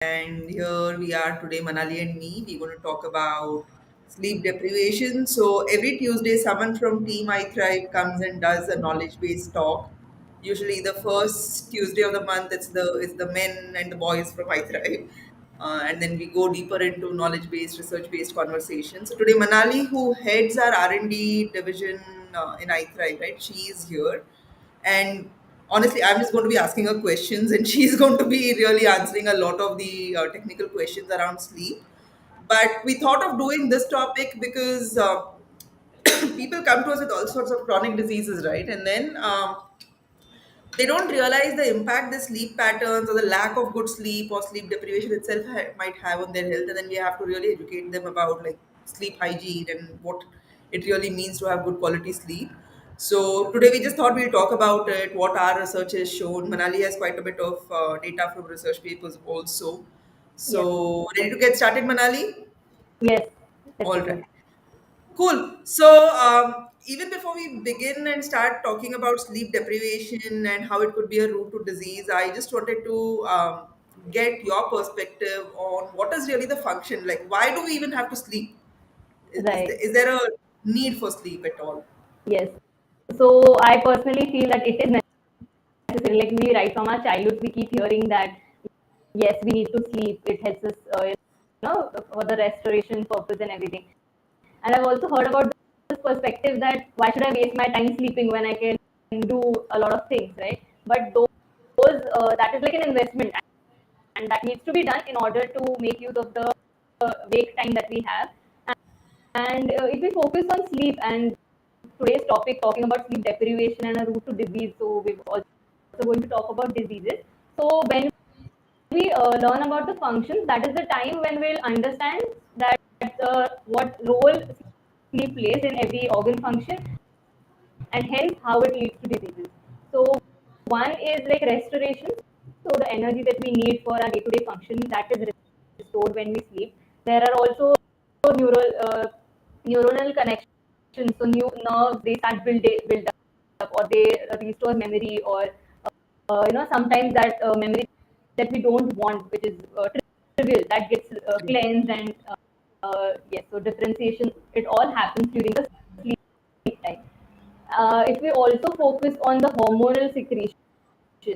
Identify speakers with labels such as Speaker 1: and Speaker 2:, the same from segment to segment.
Speaker 1: And here we are today, Manali and me. We're going to talk about sleep deprivation. So every Tuesday, someone from Team iThrive comes and does a knowledge-based talk. Usually, the first Tuesday of the month, it's the men and the boys from iThrive, and then we go deeper into knowledge-based, research-based conversations. So today, Manali, who heads our R&D division in iThrive, right? She is here, and honestly, I'm just going to be asking her questions, and she's going to be really answering a lot of the technical questions around sleep. But we thought of doing this topic because people come to us with all sorts of chronic diseases, right? And then they don't realize the impact the sleep patterns or the lack of good sleep or sleep deprivation itself might have on their health. And then we have to really educate them about like sleep hygiene and what it really means to have good quality sleep. So today we just thought we'll talk about it, what our research has shown. Manali has quite a bit of data from research papers also.
Speaker 2: Yes,
Speaker 1: So ready to get started, Manali?
Speaker 2: yes, let's
Speaker 1: All
Speaker 2: begin.
Speaker 1: right. Cool. So, even before we begin and start talking about sleep deprivation and how it could be a route to disease, I just wanted to get your perspective on what is really the function. Like, why do we even have to sleep?
Speaker 2: Right,
Speaker 1: Is there a need for sleep at all?
Speaker 2: yes. So I personally feel that it is necessary. Like we right from our childhood, we keep hearing that yes, we need to sleep. It helps us, for the restoration purpose and everything. And I've also heard about this perspective that why should I waste my time sleeping when I can do a lot of things, right? But those that is like an investment, and that needs to be done in order to make use of the wake time that we have. And if we focus on sleep and today's topic talking about sleep deprivation and a route to disease, so we're also going to talk about diseases. So when we learn about the functions, that is the time when we'll understand that what role sleep plays in every organ function and hence how it leads to diseases. So one is like restoration. So the energy that we need for our day-to-day function that is restored when we sleep. There are also neuronal connections. So new nerves they start build up or they restore memory or sometimes that memory that we don't want, which is trivial, that gets cleansed and yes. So differentiation it all happens during the sleep time. If we also focus on the hormonal secretion,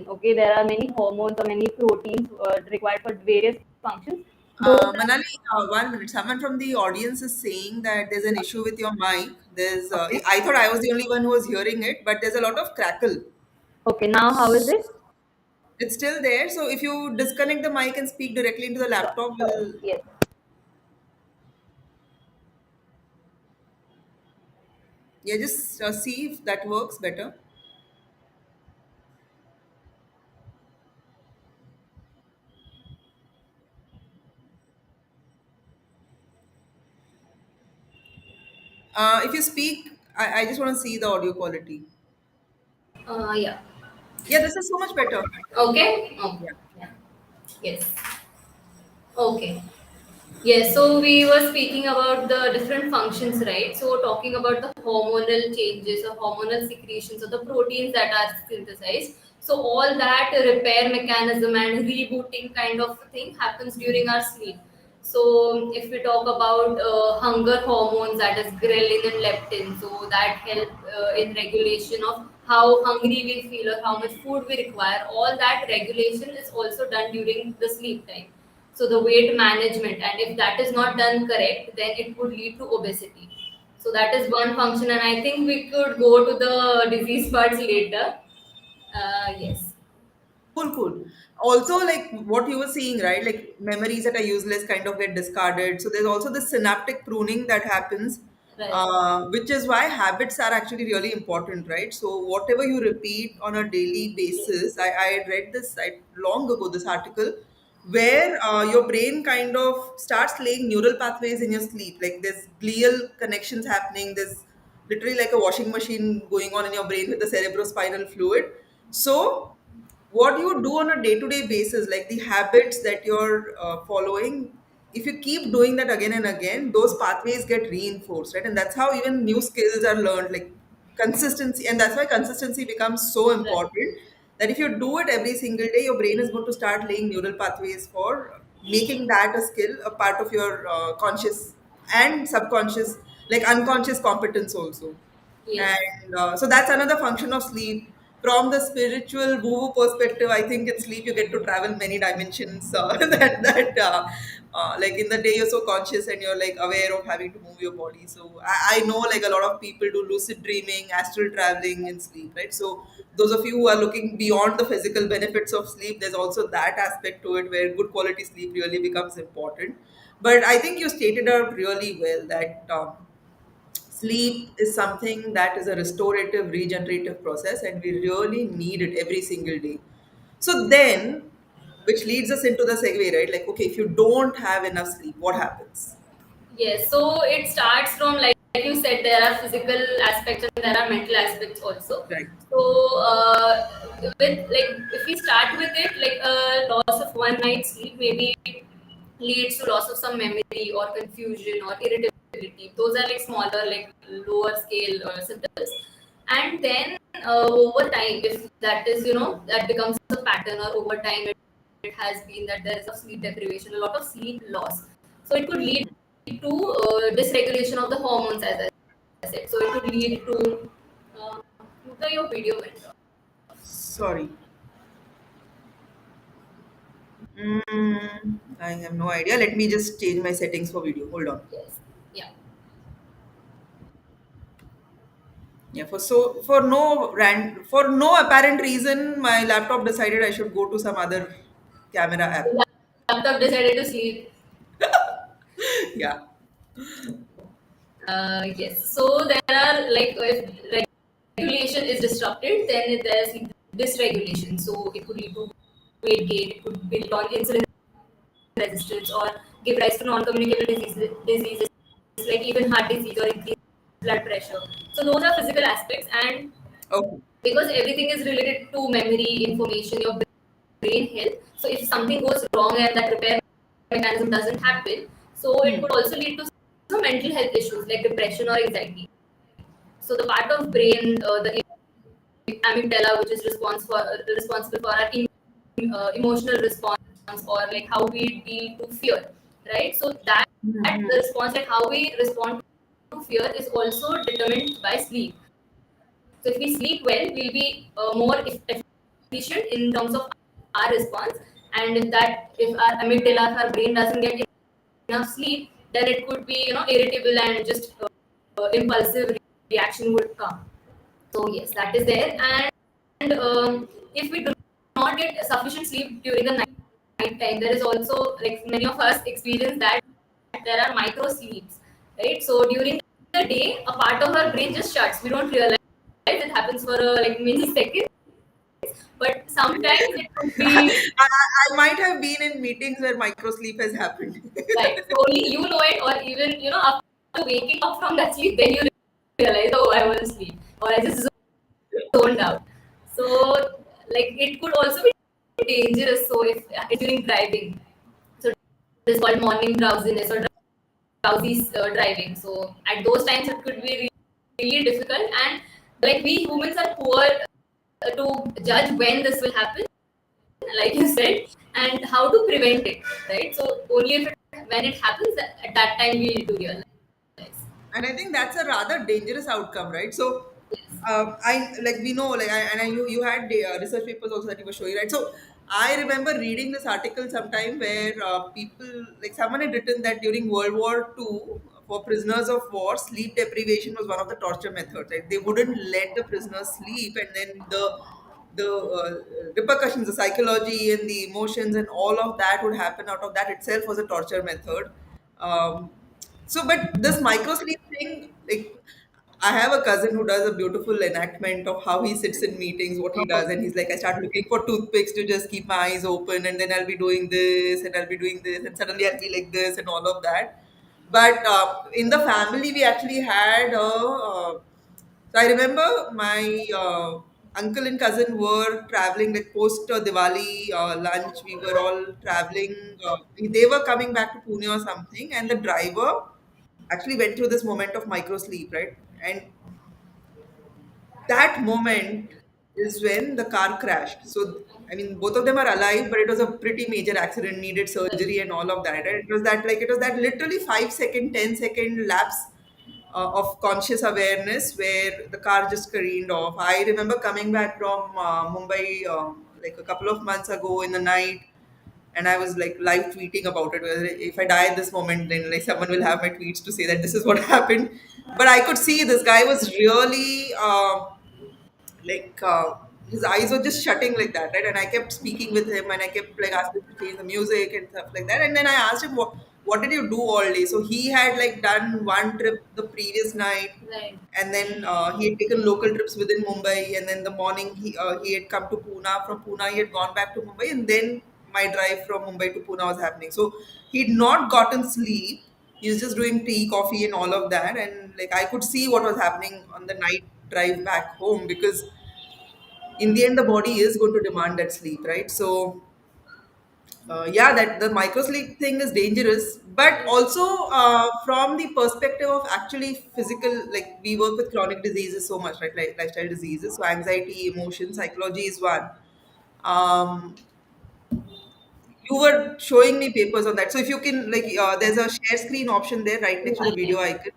Speaker 2: okay, there are many hormones or many proteins required for various functions. Those
Speaker 1: Manali, 1 minute. Someone from the audience is saying that there's an issue with your mic.
Speaker 2: okay.
Speaker 1: I thought I was the only one who was hearing it, but there's a lot of crackle.
Speaker 2: Okay, now how is it?
Speaker 1: It's still there. So if you disconnect the mic and speak directly into the
Speaker 2: Sure,
Speaker 1: laptop,
Speaker 2: sure.
Speaker 1: will
Speaker 2: Yes.
Speaker 1: yeah, just see if that works better. If you speak, I just want to see the audio quality.
Speaker 3: Yeah.
Speaker 1: Yeah, this is so much better.
Speaker 3: Okay. Oh,
Speaker 1: Yeah.
Speaker 3: yeah. Yes. Okay. Yes. So we were speaking about the different functions, right? So talking about the hormonal changes or hormonal secretions or the proteins that are synthesized. So all that repair mechanism and rebooting kind of thing happens during our sleep. So if we talk about hunger hormones, that is ghrelin and leptin, so that help in regulation of how hungry we feel or how much food we require. All that regulation is also done during the sleep time. So the weight management, and if that is not done correct, then it would lead to obesity. So that is one function, and I think we could go to the disease parts later. Yes.
Speaker 1: Cool, cool. Also, like what you were saying, right? Like memories that are useless kind of get discarded. So there's also the synaptic pruning that happens,
Speaker 3: Right.
Speaker 1: which is why habits are actually really important, right? So whatever you repeat on a daily basis, I had read this long ago, this article, where your brain kind of starts laying neural pathways in your sleep. Like there's glial connections happening. There's literally like a washing machine going on in your brain with the cerebrospinal fluid. So what you do on a day-to-day basis, like the habits that you're following, if you keep doing that again and again, those pathways get reinforced, right? And that's how even new skills are learned, like consistency. And that's why consistency becomes so
Speaker 3: Right.
Speaker 1: important, that if you do it every single day, your brain is going to start laying neural pathways for making that a skill, a part of your conscious and subconscious, like unconscious competence also.
Speaker 3: Yes.
Speaker 1: And so that's another function of sleep. From the spiritual woo perspective, I think in sleep you get to travel many dimensions. Like in the day you're so conscious and you're like aware of having to move your body. So I know like a lot of people do lucid dreaming, astral traveling in sleep, right? So those of you who are looking beyond the physical benefits of sleep, there's also that aspect to it where good quality sleep really becomes important. But I think you stated out really well that sleep is something that is a restorative, regenerative process, and we really need it every single day. So then, which leads us into the segue, right? Like, okay, if you don't have enough sleep, what happens?
Speaker 3: Yes, so it starts from like you said, there are physical aspects and there are mental aspects also.
Speaker 1: Right.
Speaker 3: So with like if we start with it, like loss of one night sleep maybe leads to loss of some memory or confusion or irritability. Those are like smaller, like lower scale symptoms. And then over time, if that is that becomes a pattern, or over time it has been that there is a sleep deprivation, a lot of sleep loss. So it could lead to dysregulation of the hormones, as I said. So it could lead to your video went off.
Speaker 1: Sorry. I have no idea. Let me just change my settings for video. Hold on.
Speaker 3: Yes. Yeah.
Speaker 1: Yeah, for no apparent reason, my laptop decided I should go to some other camera app.
Speaker 3: Laptop decided to sleep.
Speaker 1: Yeah.
Speaker 3: Yes. So there are like if regulation is disrupted, then there's dysregulation. So it could lead to weight gain. It could build on insulin resistance or give rise to non-communicable diseases like even heart disease or increased blood pressure. So those are physical aspects, and
Speaker 1: Okay.
Speaker 3: because everything is related to memory, information, your brain health. So if something goes wrong and that repair mechanism doesn't happen, so it
Speaker 1: Hmm.
Speaker 3: could also lead to some mental health issues like depression or anxiety. So the part of brain, the amygdala, which is responsible for our emotional response, or like how we deal to fear, right? So that the response, like how we respond to fear, is also determined by sleep. So if we sleep well, we'll be more efficient in terms of our response. And if our amygdala, if our brain doesn't get enough sleep, then it could be irritable and just impulsive reaction would come. So yes, that is there. And if we do not get sufficient sleep during the night time, there is also like many of us experience that there are micro sleeps, right? So during the day, a part of our brain just shuts. We don't realize it happens for like many seconds, but sometimes it could be
Speaker 1: I might have been in meetings where micro sleep has happened.
Speaker 3: right. So only you know it, or even after waking up from that sleep, then you realize, oh, I was asleep, or I just zoned out. So, like, it could also be dangerous. So, if during driving, so it is called morning drowsiness or drowsy driving. So, at those times, it could be really difficult. And like we humans are poor to judge when this will happen, like you said, and how to prevent it, right? So, only if when it happens, at that time we do realize.
Speaker 1: And I think that's a rather dangerous outcome, right? So, I like we know, like, you had research papers also that you were showing, right? So, I remember reading this article sometime where people, like, someone had written that during World War II, for prisoners of war, sleep deprivation was one of the torture methods. Right? They wouldn't let the prisoners sleep, and then the repercussions, the psychology and the emotions and all of that would happen out of that itself was a torture method. Um, but this micro sleep thing, like, I have a cousin who does a beautiful enactment of how he sits in meetings, what he does, and he's like, I start looking for toothpicks to just keep my eyes open, and then I'll be doing this, and I'll be doing this, and suddenly I'll be like this, and all of that. But in the family, we actually had so I remember my uncle and cousin were traveling like post Diwali lunch. We were all traveling. They were coming back to Pune or something, and the driver actually went through this moment of micro sleep, right? And that moment is when the car crashed. So I mean, both of them are alive, but it was a pretty major accident, needed
Speaker 3: Right.
Speaker 1: surgery and all of that. And it was that literally 5 second, 10 second lapse of conscious awareness where the car just careened off. I remember coming back from Mumbai like a couple of months ago in the night, and I was like live tweeting about it. Whether if I die at this moment, then like someone will have my tweets to say that this is what happened. But I could see this guy was really like his eyes were just shutting like that, right? And I kept speaking with him, and I kept like asking him to change the music and stuff like that. And then I asked him, what did you do all day? So he had like done one trip the previous night,
Speaker 3: Right.
Speaker 1: and then he had taken local trips within Mumbai, and then the morning he had come to Pune. From Pune, he had gone back to Mumbai, and then my drive from Mumbai to Pune was happening. So he'd not gotten sleep. He was just doing tea, coffee, and all of that, and like I could see what was happening on the night drive back home, because in the end the body is going to demand that sleep, right? So yeah, that the micro sleep thing is dangerous, but also from the perspective of actually physical, like we work with chronic diseases so much, right? Like lifestyle diseases, so anxiety, emotion, psychology is one. um, you were showing me papers on that, so if you can like there's a share screen option there right next to the
Speaker 3: Yeah.
Speaker 1: video icon.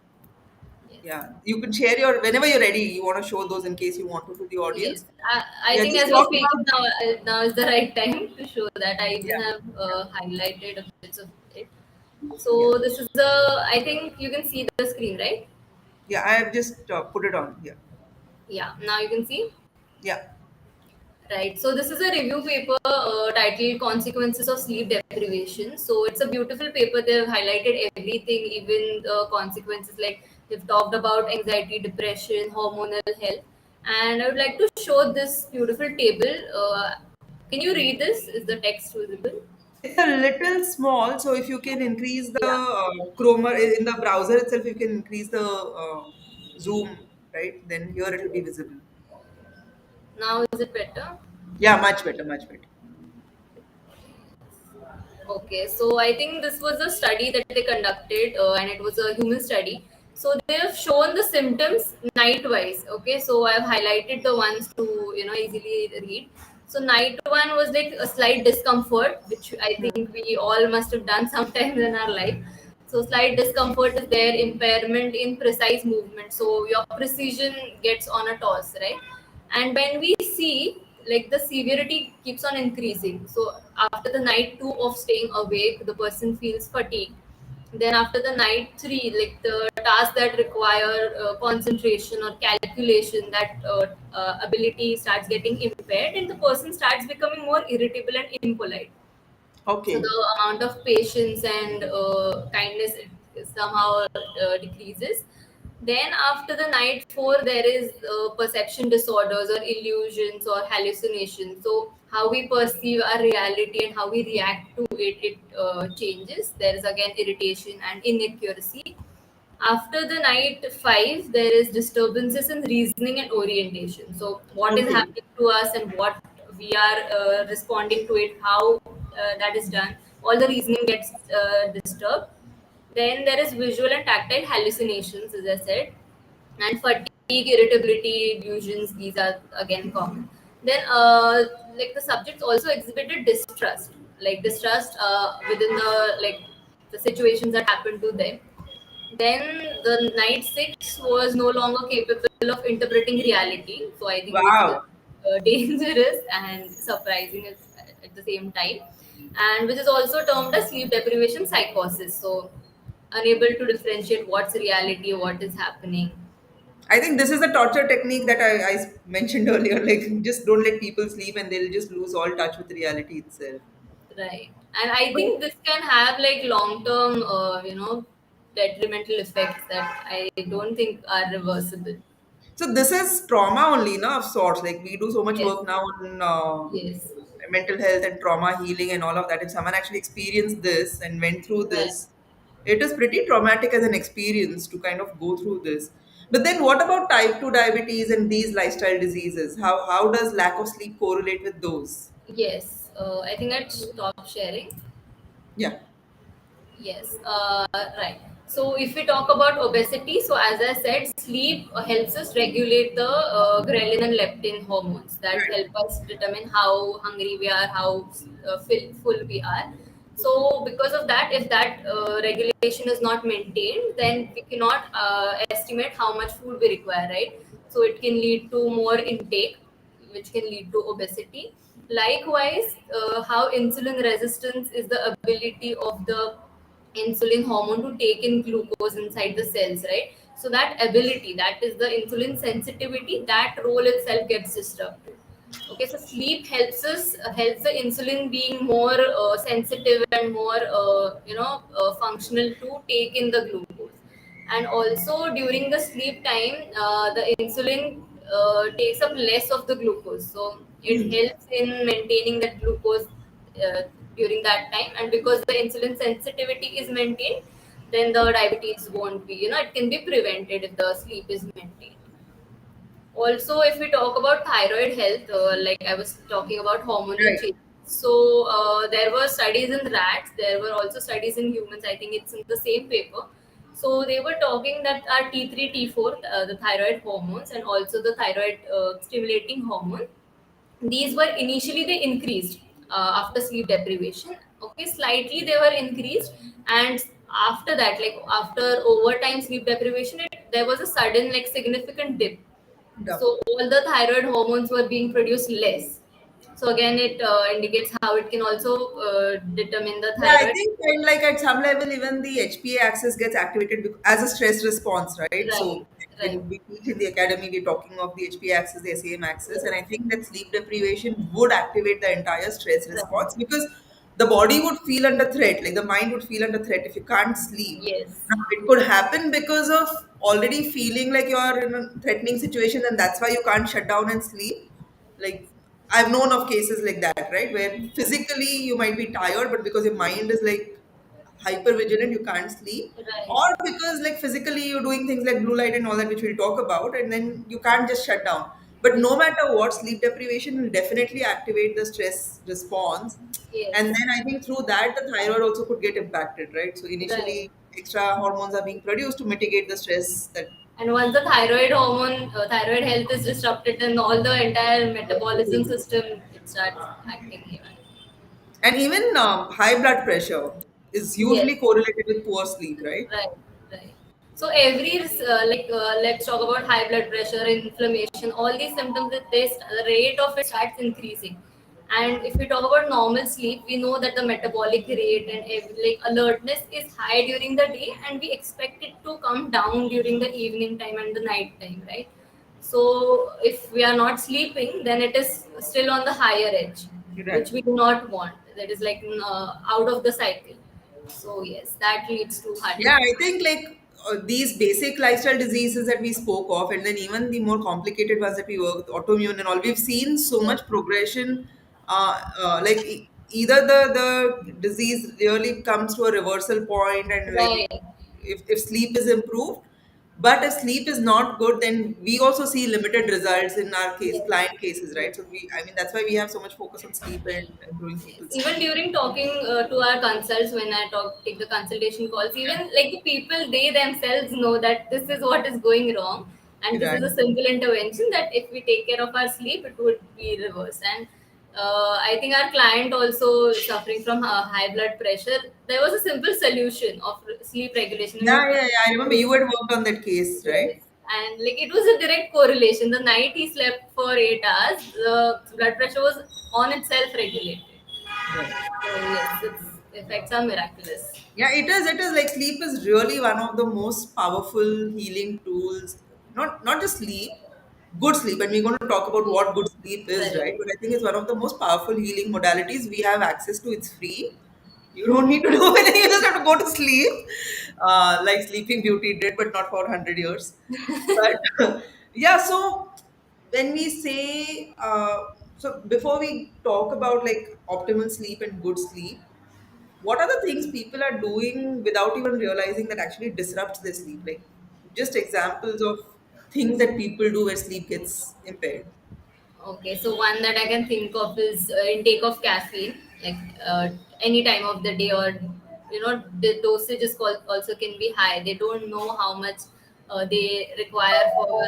Speaker 3: Yes.
Speaker 1: Yeah, you can share your whenever you're ready, you want to show those in case you want to the
Speaker 3: Yes.
Speaker 1: audience.
Speaker 3: I
Speaker 1: Yeah,
Speaker 3: think
Speaker 1: just
Speaker 3: as we're
Speaker 1: talk
Speaker 3: speaking
Speaker 1: about.
Speaker 3: now, now is the right time to show that. I even
Speaker 1: Yeah,
Speaker 3: have highlighted a bit of it.
Speaker 1: yeah,
Speaker 3: So this is the. I think you can see the screen, right?
Speaker 1: yeah, I have just put it on here.
Speaker 3: Yeah. Now you can see.
Speaker 1: Yeah.
Speaker 3: Right. So this is a review paper titled "Consequences of Sleep Deprivation." So it's a beautiful paper. They've highlighted everything, even the consequences. Like they've talked about anxiety, depression, hormonal health, and I would like to show this beautiful table. Can you read this? Is the text visible?
Speaker 1: It's a little small, so if you can increase the
Speaker 3: Yeah.
Speaker 1: Chrome in the browser itself, you can increase the zoom, right? Then here it will be visible.
Speaker 3: Now is it better?
Speaker 1: Yeah, much better, much better.
Speaker 3: Okay, so I think this was a study that they conducted, and it was a human study. So they have shown the symptoms night-wise. Okay, so I've highlighted the ones to easily read. So night one was like a slight discomfort, which I think we all must have done sometimes in our life. So slight discomfort is there, impairment in precise movement. So your precision gets on a toss, right? And when we see like the severity keeps on increasing. So after the night two of staying awake, the person feels fatigued. Then after the night three, like the tasks that require concentration or calculation, that ability starts getting impaired, and the person starts becoming more irritable and impolite. So
Speaker 1: Okay,
Speaker 3: the amount of patience and kindness somehow decreases. Then after the night four, there is perception disorders or illusions or hallucinations. So how we perceive our reality and how we react to it changes. There is again irritation and inaccuracy. After the night five, there is disturbances in reasoning and orientation. So what is
Speaker 1: okay,
Speaker 3: happening to us and what we are responding to it, how that is done, all the reasoning gets disturbed. Then there is visual and tactile hallucinations, as I said, and fatigue, irritability, delusions. These are again common. Then, like the subjects also exhibited distrust, like distrust within the situations that happened to them. Then the night six was no longer capable of interpreting reality. So I think which is
Speaker 1: wow.
Speaker 3: dangerous and surprising at the same time, and which is also termed as sleep deprivation psychosis. So unable to differentiate what's reality, what is happening.
Speaker 1: I think this is the torture technique that I mentioned earlier. Like, just don't let people sleep, and they'll just lose all touch with reality itself.
Speaker 3: Right. And I
Speaker 1: But
Speaker 3: think this can have like long term, detrimental effects that I don't think are reversible.
Speaker 1: so this is trauma only, no, of sorts. Like we do so much
Speaker 3: Yes.
Speaker 1: work now on
Speaker 3: Yes.
Speaker 1: mental health and trauma healing and all of that. If someone actually experienced this and went through
Speaker 3: Right.
Speaker 1: this, it is pretty traumatic as an experience to kind of go through this. But then, what about type two diabetes and these lifestyle diseases? How does lack of sleep correlate with those?
Speaker 3: Yes. I think I'd stop sharing.
Speaker 1: Yeah.
Speaker 3: Yes, right. So if we talk about obesity, so as I said, sleep helps us regulate the ghrelin and leptin hormones that
Speaker 1: Right.
Speaker 3: help us determine how hungry we are, how full we are. So because of that, if that regulation is not maintained, then we cannot estimate how much food we require, right? So it can lead to more intake, which can lead to obesity. Likewise, how insulin resistance is the ability of the insulin hormone to take in glucose inside the cells, right? So that ability, that is the insulin sensitivity, that role itself gets disrupted. Okay, so sleep helps us helps the insulin being more sensitive and more functional to take in the glucose. And also during the sleep time, the insulin takes up less of the glucose, so it
Speaker 1: Hmm.
Speaker 3: helps in maintaining that glucose uh, during that time. And because the insulin sensitivity is maintained, then the diabetes won't be, it can be prevented if the sleep is maintained. Also, if we talk about thyroid health, like I was talking about hormonal
Speaker 1: Right.
Speaker 3: change, so there were studies in rats, there were also studies in humans, I think it's in the same paper. So they were talking that our T3, T4, the thyroid hormones, and also the thyroid stimulating hormone, these were initially they increased after sleep deprivation. Okay, slightly they were increased, and after that, like after overtime sleep deprivation, there was a sudden, like, significant dip.
Speaker 1: Yeah.
Speaker 3: So all the thyroid hormones were being produced less. So again, it indicates how it can also determine the
Speaker 1: Yeah, I
Speaker 3: thyroid.
Speaker 1: think kind like at some level, even the HPA axis gets activated as a stress response, right?
Speaker 3: Right,
Speaker 1: So
Speaker 3: right,
Speaker 1: when we teach in the academy, we're talking of the HPA axis, the SAM axis, and I think that sleep deprivation would activate the entire stress
Speaker 3: right.
Speaker 1: response because the body would feel under threat, like the mind would feel under threat if you can't sleep.
Speaker 3: Yes,
Speaker 1: Now, it could happen because of already feeling like you're in a threatening situation, and that's why you can't shut down and sleep. Like I've known of cases like that, right? Where physically you might be tired, but because your mind is like hyper vigilant, you can't sleep.
Speaker 3: right.
Speaker 1: Or because like physically you're doing things like blue light and all that, which we'll talk about, and then you can't just shut down. But
Speaker 3: Yes,
Speaker 1: no matter what, sleep deprivation will definitely activate the stress response. And
Speaker 3: yes,
Speaker 1: then I think through that the thyroid also could get impacted, right? So
Speaker 3: right.
Speaker 1: initially extra hormones are being produced to mitigate the stress that
Speaker 3: And once the thyroid hormone, thyroid health is disrupted, then all the entire metabolism system, it starts acting here.
Speaker 1: and even high blood pressure is
Speaker 3: Yes.
Speaker 1: usually correlated with poor sleep, right?
Speaker 3: Right, right. So every let's talk about high blood pressure, inflammation, all these symptoms. The rate of it starts increasing. And if we talk about normal sleep, we know that the metabolic rate and like alertness is high during the day, and we expect it to come down during the evening time and the night time, right? So if we are not sleeping, then it is still on the higher edge, which
Speaker 1: Right.
Speaker 3: we do not want. That is like out of the cycle. So yes, that leads to heart
Speaker 1: Yeah, I
Speaker 3: disease.
Speaker 1: think like these basic lifestyle diseases that we spoke of, and then even the more complicated ones that we work with, autoimmune and all, we've seen so
Speaker 3: Yes.
Speaker 1: much progression. Like either the disease really comes to a reversal point, and like
Speaker 3: Right.
Speaker 1: if sleep is improved, but if sleep is not good, then we also see limited results in our case,
Speaker 3: Yes.
Speaker 1: client cases, right?
Speaker 3: Yes.
Speaker 1: So I mean, that's why we have so much focus on sleep and improving
Speaker 3: Yes.
Speaker 1: people's
Speaker 3: Even
Speaker 1: sleep.
Speaker 3: during talking to our consults, when I take the consultation calls, even like the people, they themselves know that this is what is going wrong, and this is
Speaker 1: Right.
Speaker 3: a simple intervention that if we take care of our sleep, it would be reversed. And I think our client also suffering from high blood pressure. There was a simple solution of sleep regulation, and
Speaker 1: Yeah,
Speaker 3: it
Speaker 1: yeah, yeah. I remember you had worked on that case, right?
Speaker 3: yes, and like it was a direct correlation. The night he slept for 8 hours, the blood pressure was on itself regulated.
Speaker 1: Right.
Speaker 3: So yes, its effects are miraculous.
Speaker 1: Yeah, it is. It is like sleep is really one of the most powerful healing tools. Not just sleep, good sleep, and we're going to talk about
Speaker 3: Yes,
Speaker 1: what good sleep is,
Speaker 3: correct.
Speaker 1: right? But I think it's one of the most powerful healing modalities we have access to. It's free. You don't need to do anything. You just have to go to sleep, like Sleeping Beauty did, but not for 100 years. But yeah, so when we say, so before we talk about like optimal sleep and good sleep, what are the things people are doing without even realizing that actually disrupts their sleep? Like just examples of things that people do where sleep gets impaired.
Speaker 3: Okay, so one that I can think of is intake of caffeine, like any time of the day or the dosage is also can be high. They don't know how much they require for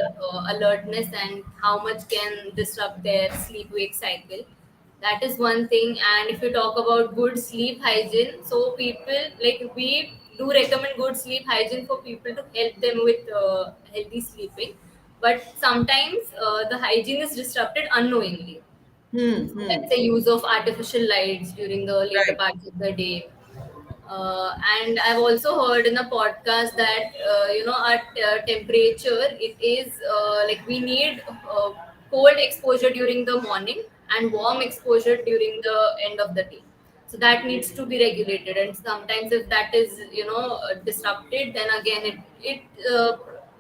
Speaker 3: alertness and how much can disrupt their sleep wake cycle. That is one thing. And if you talk about good sleep hygiene, so people, like, we do recommend good sleep hygiene for people to help them with healthy sleeping, but sometimes the hygiene is disrupted unknowingly.
Speaker 1: Hmm.
Speaker 3: So
Speaker 1: Hmm.
Speaker 3: let's say use of artificial lights during the later
Speaker 1: Right.
Speaker 3: parts of the day. And I've also heard in a podcast that our temperature, it is like we need cold exposure during the morning and warm exposure during the end of the day. So that needs to be regulated, and sometimes if that is disrupted, then again it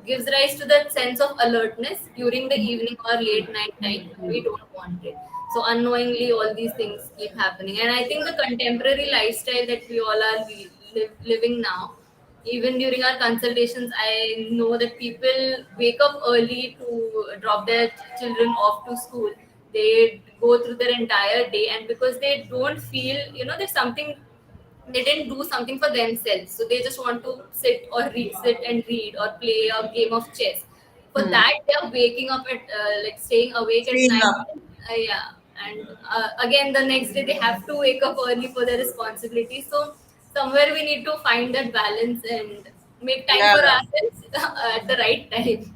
Speaker 3: gives rise to that sense of alertness during the evening or late night time. We don't want it. So unknowingly all these things keep happening, and I think the contemporary lifestyle that we all are living now, even during our consultations, I know that people wake up early to drop their children off to school. They go through their entire day, and because they don't feel, there's something, they didn't do something for themselves, so they just want to sit and read or play a game of chess. For
Speaker 1: Hmm.
Speaker 3: that, they are waking up at like staying awake at
Speaker 1: Staying
Speaker 3: night.
Speaker 1: up.
Speaker 3: Yeah. And again the next day they have to wake up early for their responsibilities. So somewhere we need to find that balance and make time
Speaker 1: Yeah.
Speaker 3: for ourselves at the right time.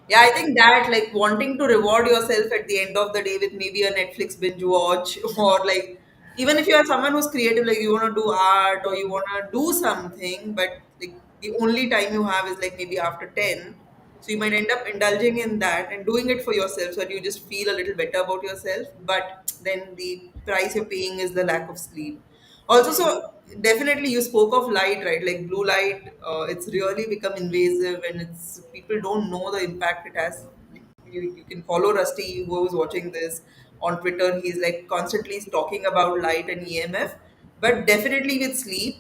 Speaker 1: Yeah, I think that like wanting to reward yourself at the end of the day with maybe a Netflix binge watch, or like even if you are someone who's creative, like you want to do art or you want to do something, but like the only time you have is like maybe after 10. So you might end up indulging in that and doing it for yourself so that you just feel a little better about yourself. But then the price you're paying is the lack of sleep. Also,
Speaker 3: Yes.
Speaker 1: so definitely you spoke of light, right? Like blue light, it's really become invasive, and it's people don't know the impact it has. You can follow Rusty, who was watching this on Twitter. He's like constantly talking about light and EMF, but definitely with sleep,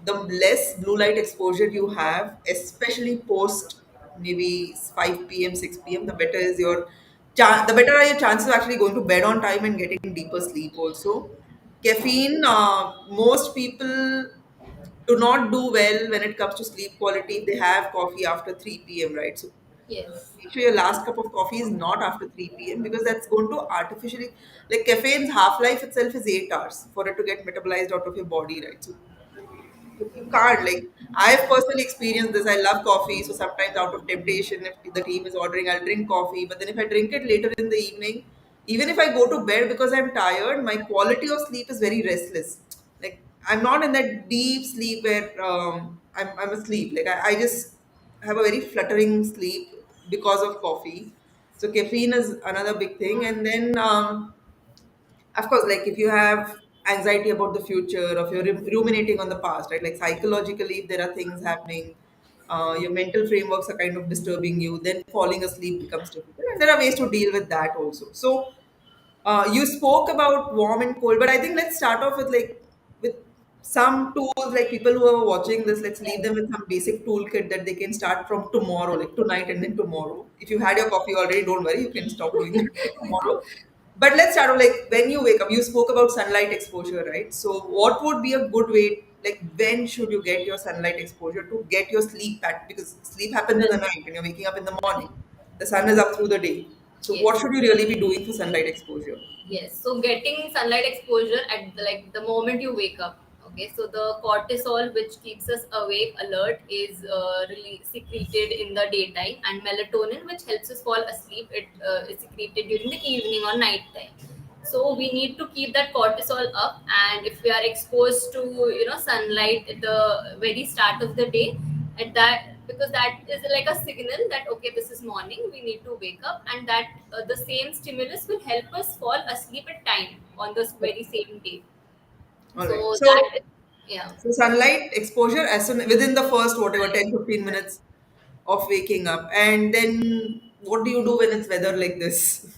Speaker 1: the less blue light exposure you have, especially post maybe 5 p.m., 6 p.m., the better is your the better are your chances of actually going to bed on time and getting deeper sleep also. Caffeine, most people do not do well when it comes to sleep quality if they have coffee after 3 p.m., right? So
Speaker 3: Yes.
Speaker 1: make sure your last cup of coffee is not after 3 p.m. because that's going to artificially, like caffeine's half life itself is 8 hours for it to get metabolized out of your body, right? So you can't like I've personally experienced this. I love coffee, so sometimes out of temptation, if the team is ordering, I'll drink coffee. But then if I drink it later in the evening, even if I go to bed because I'm tired, my quality of sleep is very restless. Like I'm not in that deep sleep where I'm asleep. Like I just have a very fluttering sleep because of coffee. So caffeine is another big thing, and then of course, like if you have anxiety about the future, or if you're ruminating on the past, right? Like psychologically, if there are things happening, your mental frameworks are kind of disturbing you, then falling asleep becomes difficult. And there are ways to deal with that also. So you spoke about warm and cold, but I think let's start off with like with some tools, like people who are watching this, let's leave them with some basic toolkit that they can start from tomorrow, like tonight and then tomorrow. If you had your coffee already, don't worry, you can stop doing that tomorrow. But let's start off like when you wake up, you spoke about sunlight exposure, right? So what would be a good way, like when should you get your sunlight exposure to get your sleep back? Because sleep happens in the night when you're waking up in the morning. The sun is up through the day. So what
Speaker 3: Yes.
Speaker 1: should you really be doing for sunlight exposure?
Speaker 3: Yes, so getting sunlight exposure at like the moment you wake up. Okay, so the cortisol, which keeps us awake, alert, is really secreted in the daytime, and melatonin, which helps us fall asleep, it is secreted during the evening or night time. So we need to keep that cortisol up, and if we are exposed to sunlight at the very start of the day, at that, because that is like a signal that okay, this is morning, we need to wake up, and that the same stimulus will help us fall asleep at time on this very same day.
Speaker 1: All right.
Speaker 3: So that
Speaker 1: So,
Speaker 3: is, yeah.
Speaker 1: so sunlight exposure as soon within the first whatever 10-15 minutes of waking up. And then what do you do when it's weather like this?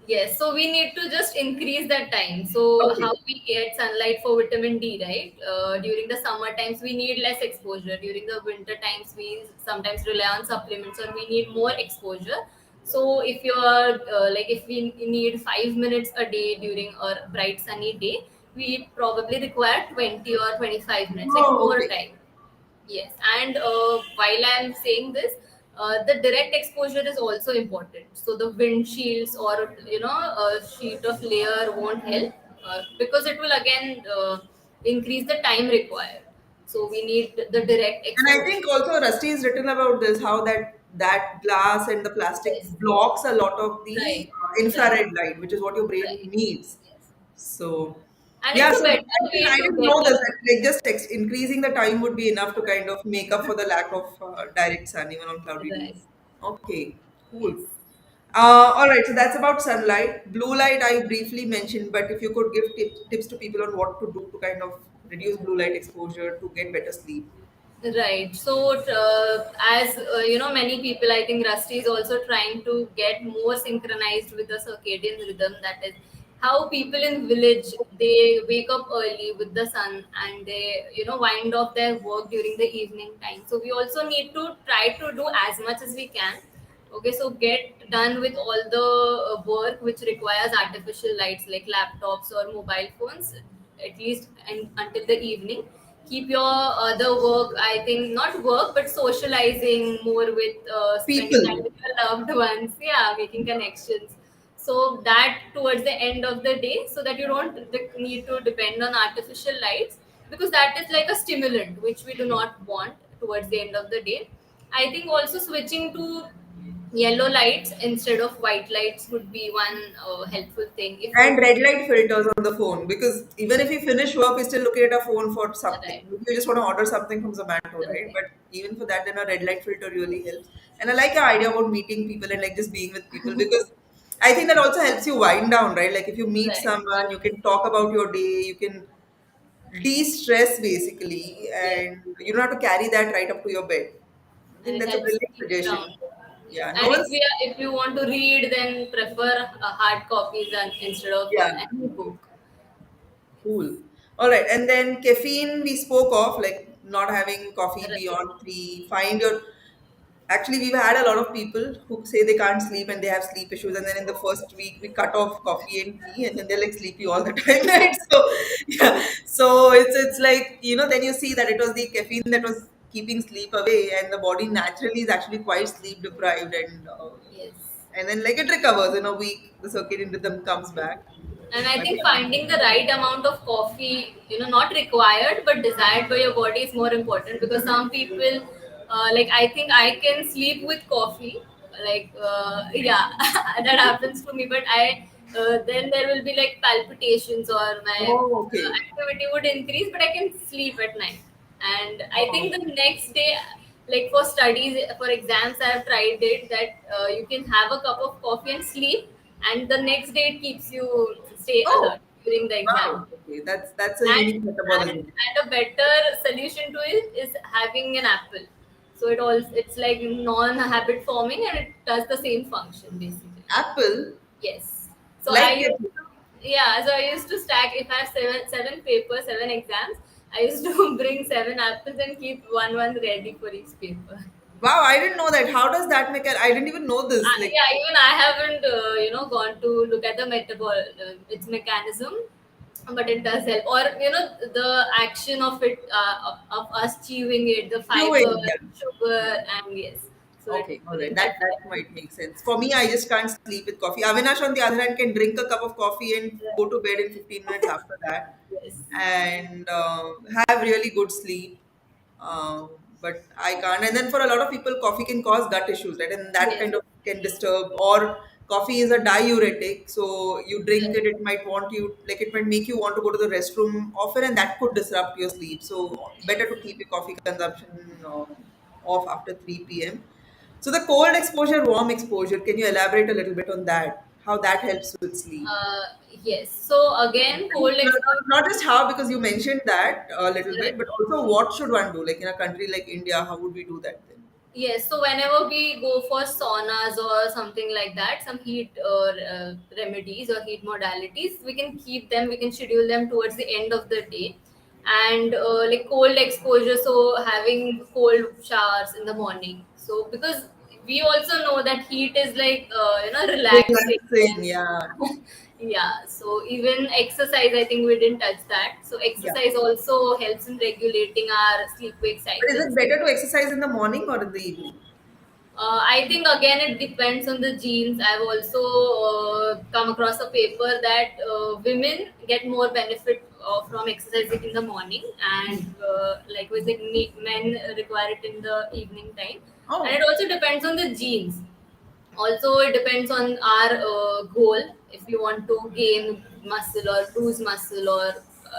Speaker 3: Yes, so we need to just increase that time. So
Speaker 1: Okay.
Speaker 3: how we get sunlight for vitamin D, right? During the summer times, we need less exposure. During the winter times, we sometimes rely on supplements, or we need more exposure. So if we need 5 minutes a day during a bright sunny day, we probably require 20 or 25 minutes, like
Speaker 1: Oh,
Speaker 3: more
Speaker 1: okay.
Speaker 3: time. Yes, and while I'm saying this, the direct exposure is also important. So the windshields or a sheet of layer won't help, because it will again increase the time required. So we need the direct
Speaker 1: And I
Speaker 3: exposure.
Speaker 1: think also Rusty is written about this, how that glass and the plastic
Speaker 3: Yes,
Speaker 1: blocks a lot of the
Speaker 3: right, right,
Speaker 1: infrared light, which is what your brain
Speaker 3: right.
Speaker 1: needs.
Speaker 3: Yes,
Speaker 1: So
Speaker 3: and
Speaker 1: yeah,
Speaker 3: it's a
Speaker 1: so
Speaker 3: better
Speaker 1: I
Speaker 3: way to
Speaker 1: didn't
Speaker 3: get
Speaker 1: know this.
Speaker 3: up.
Speaker 1: That like just increasing the time would be enough to kind of make up for the lack of direct sun even on cloudy
Speaker 3: Right.
Speaker 1: days. Okay, cool.
Speaker 3: Yes.
Speaker 1: All right, so that's about sunlight. Blue light I briefly mentioned, but if you could give tips to people on what to do to kind of reduce blue light exposure to get better sleep.
Speaker 3: Right. So, as many people, I think Rusty is also trying to get more synchronized with the circadian rhythm. That is how people in village, they wake up early with the sun, and they wind off their work during the evening time. So we also need to try to do as much as we can. Okay, so get done with all the work which requires artificial lights like laptops or mobile phones, at least until the evening. Keep your other work, I think, not work, but socializing more with, spending time
Speaker 1: People.
Speaker 3: with your loved ones, yeah, making connections. So that towards the end of the day, so that you don't need to depend on artificial lights, because that is like a stimulant which we do not want towards the end of the day. I think also switching to yellow lights instead of white lights would be one helpful thing if
Speaker 1: And
Speaker 3: you.
Speaker 1: red light filters on the phone, because even if we finish work, we still looking at our phone for something.
Speaker 3: Right,
Speaker 1: Maybe you just want to order something from Zomato, right?
Speaker 3: right,
Speaker 1: But even for that, then a red light filter really helps. And I like your idea about meeting people and like just being with people, because I think that also helps you wind down, right? Like if you meet
Speaker 3: right.
Speaker 1: someone, you can talk about your day, you can de-stress basically,
Speaker 3: Yes,
Speaker 1: and you don't have to carry that right up to your bed. I
Speaker 3: and
Speaker 1: think
Speaker 3: it
Speaker 1: that's a
Speaker 3: helps
Speaker 1: brilliant
Speaker 3: keep
Speaker 1: suggestion.
Speaker 3: grounded. Yes,
Speaker 1: Yeah, no
Speaker 3: and
Speaker 1: one's.
Speaker 3: if you want to read, then prefer hard copies and instead of
Speaker 1: Yeah.
Speaker 3: any book.
Speaker 1: Cool. All right. And then caffeine we spoke of, like not having coffee
Speaker 3: Right.
Speaker 1: beyond three. Find your. Actually, we've had a lot of people who say they can't sleep and they have sleep issues. And then in the first week, we cut off coffee and tea, and then they're like sleepy all the time, right? So, yeah. So it's like, then you see that it was the caffeine that was keeping sleep away, and the body naturally is actually quite sleep deprived.
Speaker 3: Yes.
Speaker 1: And then, like, it recovers in a week, the circadian rhythm comes back.
Speaker 3: And I
Speaker 1: But
Speaker 3: think finding the right amount of coffee, not required but desired by your body is more important, because some people, like, I think I can sleep with coffee, like, yeah, that happens to me. But then there will be like palpitations, or my
Speaker 1: oh, okay.
Speaker 3: activity would increase, but I can sleep at night. And I
Speaker 1: Oh,
Speaker 3: think the next day, like for studies, for exams, I have tried it that you can have a cup of coffee and sleep, and the next day it keeps you stay
Speaker 1: oh,
Speaker 3: alert during the exam.
Speaker 1: wow. Okay, that's a
Speaker 3: And
Speaker 1: unique metabolism.
Speaker 3: a better solution to it is having an apple. So it's like non-habit forming, and it does the same function basically.
Speaker 1: Apple,
Speaker 3: Yes. So I
Speaker 1: like
Speaker 3: used
Speaker 1: caffeine.
Speaker 3: to, yeah. So I used to stack, if I have seven papers, seven exams. I used to bring seven apples and keep one ready for each paper.
Speaker 1: Wow, I didn't know that. How does that make it? I didn't even know this. Like,
Speaker 3: Yeah, even I haven't gone to look at the its mechanism, but it does help. Or the action of it, of us chewing it, the fiber,
Speaker 1: chewing. Yeah.
Speaker 3: sugar, and yes, so
Speaker 1: Okay, all right. That
Speaker 3: that
Speaker 1: that might make sense. For me, I just can't sleep with coffee. Avinash, on the other hand, can drink a cup of coffee and go to bed in 15 minutes after that,
Speaker 3: yes,
Speaker 1: and have really good sleep. But I can't. And then for a lot of people, coffee can cause gut issues, right? And that
Speaker 3: yes,
Speaker 1: kind of can disturb. Or coffee is a diuretic, so you drink
Speaker 3: right,
Speaker 1: it, it might want you, like it might make you want to go to the restroom often, and that could disrupt your sleep. So
Speaker 3: yes.
Speaker 1: better to keep your coffee consumption off after 3 p.m. So the cold exposure, warm exposure, can you elaborate a little bit on that? How that helps with sleep?
Speaker 3: Uh, yes. So again,
Speaker 1: And
Speaker 3: cold exposure.
Speaker 1: not just how, because you mentioned that a little bit,
Speaker 3: Right.
Speaker 1: but also what should one do? Like in a country like India, how would we do that then?
Speaker 3: Yes, so whenever we go for saunas or something like that, some heat remedies or heat modalities, we can keep them, we can schedule them towards the end of the day. And like cold exposure, so having cold showers in the morning. So because we also know that heat is like, relaxing.
Speaker 1: Relaxing, yeah.
Speaker 3: Yeah, so even exercise, I think we didn't touch that. So
Speaker 1: Yeah.
Speaker 3: exercise also helps in regulating our sleep wake
Speaker 1: But is it
Speaker 3: cycles.
Speaker 1: better to exercise in the morning or in the evening?
Speaker 3: I think again it depends on the genes. I've also come across a paper that women get more benefit from exercising in the morning, and likewise, like men require it in the evening time. And
Speaker 1: Oh,
Speaker 3: it also depends on the genes. Also, it depends on our goal. If you want to gain muscle or lose muscle, or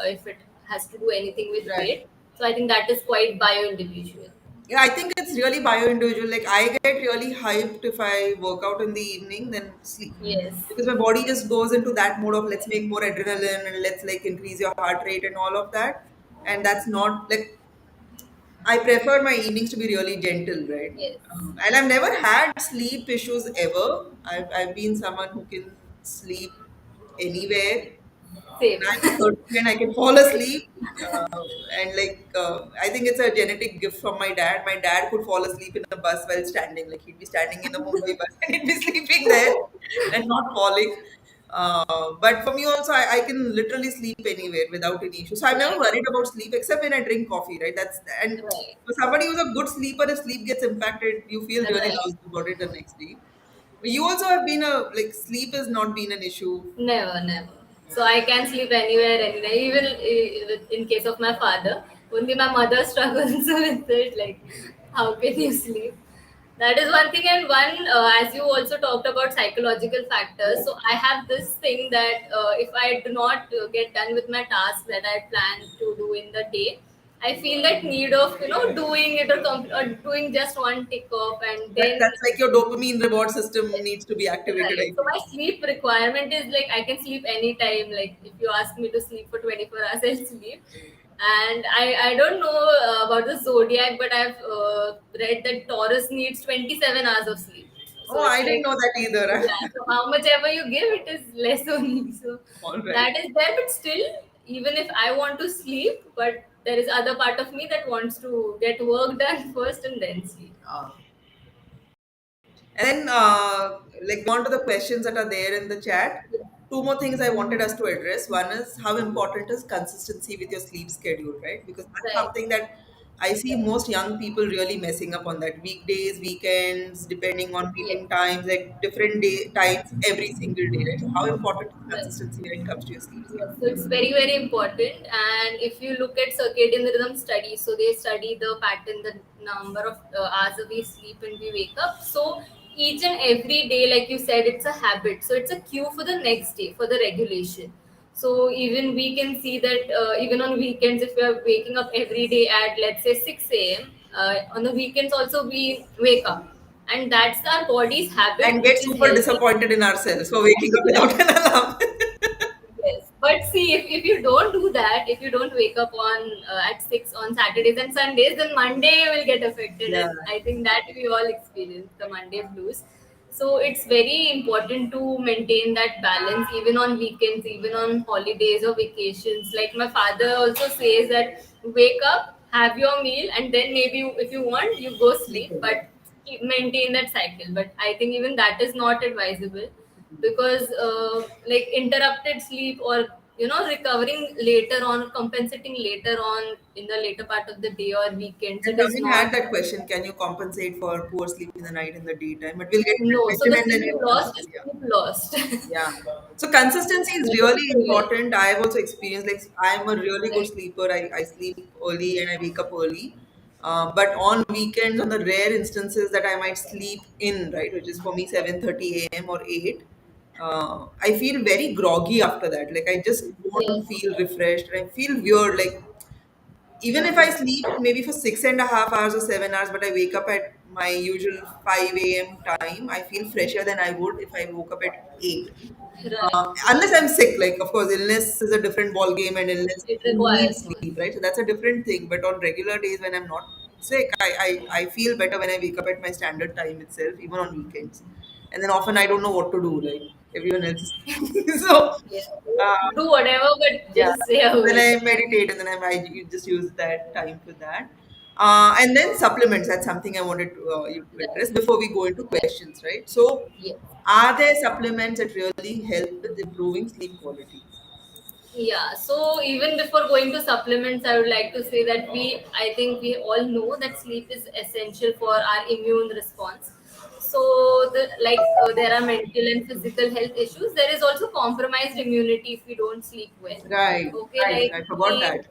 Speaker 3: if it has to do anything with
Speaker 1: right.
Speaker 3: weight. So I think that is quite bio individual.
Speaker 1: Yeah, I think it's really bio individual. Like I get really hyped if I work out in the evening than sleep.
Speaker 3: Yes.
Speaker 1: Because my body just goes into that mode of let's make more adrenaline and let's like increase your heart rate and all of that. And that's not like I prefer my evenings to be really gentle, right?
Speaker 3: Yes.
Speaker 1: And I've never had sleep issues ever. I've been someone who can sleep anywhere.
Speaker 3: Same.
Speaker 1: I'm 30 and I can fall asleep. And I think it's a genetic gift from my dad. My dad could fall asleep in a bus while standing. Like he'd be standing in the Mumbai bus and he'd be sleeping there and not falling. But for me also, I can literally sleep anywhere without any issue. So I've never
Speaker 3: Right.
Speaker 1: worried about sleep except when I drink coffee, right? And
Speaker 3: Right.
Speaker 1: for somebody who's a good sleeper, if sleep gets impacted, you feel really
Speaker 3: Right.
Speaker 1: lousy about it the next day. But you also have been a like sleep has not been an issue.
Speaker 3: Never, never. So I can sleep anywhere, anywhere. Even in case of my father, only my mother struggles with it. Like, how can you sleep? That is one thing, and one as you also talked about psychological factors. So I have this thing that if I do not get done with my task that I plan to do in the day, I feel that need of doing it, or doing just one tick off, and then
Speaker 1: That's like your dopamine reward system needs to be activated,
Speaker 3: right.
Speaker 1: I
Speaker 3: So
Speaker 1: think.
Speaker 3: my sleep requirement is like I can sleep anytime. Like if you ask me to sleep for 24 hours, I'll sleep. And I don't know about the zodiac, but I've read that Taurus needs 27 hours of sleep. So
Speaker 1: Oh, I
Speaker 3: it's
Speaker 1: didn't
Speaker 3: like,
Speaker 1: know that either.
Speaker 3: yeah, so how much ever you give, it is less only. So
Speaker 1: All right.
Speaker 3: that is there, but still, even if I want to sleep, but there is other part of me that wants to get work done first and then sleep.
Speaker 1: Uh, And then, on to the questions that are there in the chat. Two more things I wanted us to address. One is how important is consistency with your sleep schedule, right? Because that's
Speaker 3: Right.
Speaker 1: something that I see most young people really messing up on that. Weekdays, weekends, depending on
Speaker 3: Yes.
Speaker 1: meeting times, like different day times every single day, right? So, how important is
Speaker 3: Right.
Speaker 1: consistency when it comes to your sleep
Speaker 3: Yes,
Speaker 1: schedule?
Speaker 3: so it's very, very important. And if you look at circadian rhythm studies, so they study the pattern, the number of hours we sleep and we wake up. So each and every day, like you said, it's a habit. So it's a cue for the next day for the regulation. So even we can see that even on weekends, if we are waking up every day at let's say 6 a.m., on the weekends also we wake up, and that's our body's habit,
Speaker 1: And get
Speaker 3: which is
Speaker 1: super
Speaker 3: healthy.
Speaker 1: disappointed in ourselves for waking up without an alarm.
Speaker 3: Yes, but see, if you don't do that, if you don't wake up on at 6 on Saturdays and Sundays, then Monday will get affected,
Speaker 1: Yeah.
Speaker 3: and I think that we all experience the Monday blues. So it's very important to maintain that balance, even on weekends, even on holidays or vacations. Like my father also says that wake up, have your meal, and then maybe if you want, you go
Speaker 1: Sleep
Speaker 3: sleep,
Speaker 1: in.
Speaker 3: but maintain that cycle. But I think even that is not advisable, because like interrupted sleep, or recovering later on, compensating later on in the later part of the day or weekends,
Speaker 1: And
Speaker 3: it is
Speaker 1: Naveen
Speaker 3: not.
Speaker 1: had that question, can you compensate for poor sleep in the night in the daytime? But we'll get to that
Speaker 3: No, so
Speaker 1: question
Speaker 3: the
Speaker 1: and then
Speaker 3: sleep
Speaker 1: we'll
Speaker 3: lost
Speaker 1: conclude.
Speaker 3: is
Speaker 1: Yeah.
Speaker 3: sleep lost.
Speaker 1: Yeah. So consistency is really
Speaker 3: Right.
Speaker 1: important. I've also experienced like I'm a really good sleeper. I sleep early and I wake up early. But on weekends, on the rare instances that I might sleep in, right, which is for me 7:30 a.m. or 8, I feel very groggy after that. Like I just don't
Speaker 3: Yes.
Speaker 1: feel refreshed and I feel weird. Like even if I sleep maybe for 6.5 hours or 7 hours, but I wake up at my usual 5 a.m. time, I feel fresher than I would if I woke up at 8.
Speaker 3: Right.
Speaker 1: Unless I'm sick, like of course, illness is a different ball game, and illness
Speaker 3: It
Speaker 1: you need
Speaker 3: requires more.
Speaker 1: sleep, right? So that's a different thing. But on regular days when I'm not sick, I feel better when I wake up at my standard time itself, even on weekends. And then often I don't know what to do, like everyone else is sleeping. So
Speaker 3: Yeah.
Speaker 1: um,
Speaker 3: Do whatever, but
Speaker 1: yeah.
Speaker 3: just stay
Speaker 1: Then
Speaker 3: awake.
Speaker 1: I meditate and then I just use that time for that. And then supplements. That's something I wanted you to
Speaker 3: Right.
Speaker 1: address before we go into
Speaker 3: Right.
Speaker 1: questions, right? So,
Speaker 3: Yes.
Speaker 1: are there supplements that really help with improving sleep quality?
Speaker 3: Yeah, so even before going to supplements, I would like to say that I think we all know that sleep is essential for our immune response. So, there are mental and physical health issues. There is also compromised immunity if we don't sleep well.
Speaker 1: Right,
Speaker 3: Okay,
Speaker 1: right.
Speaker 3: like
Speaker 1: I forgot
Speaker 3: we,
Speaker 1: that.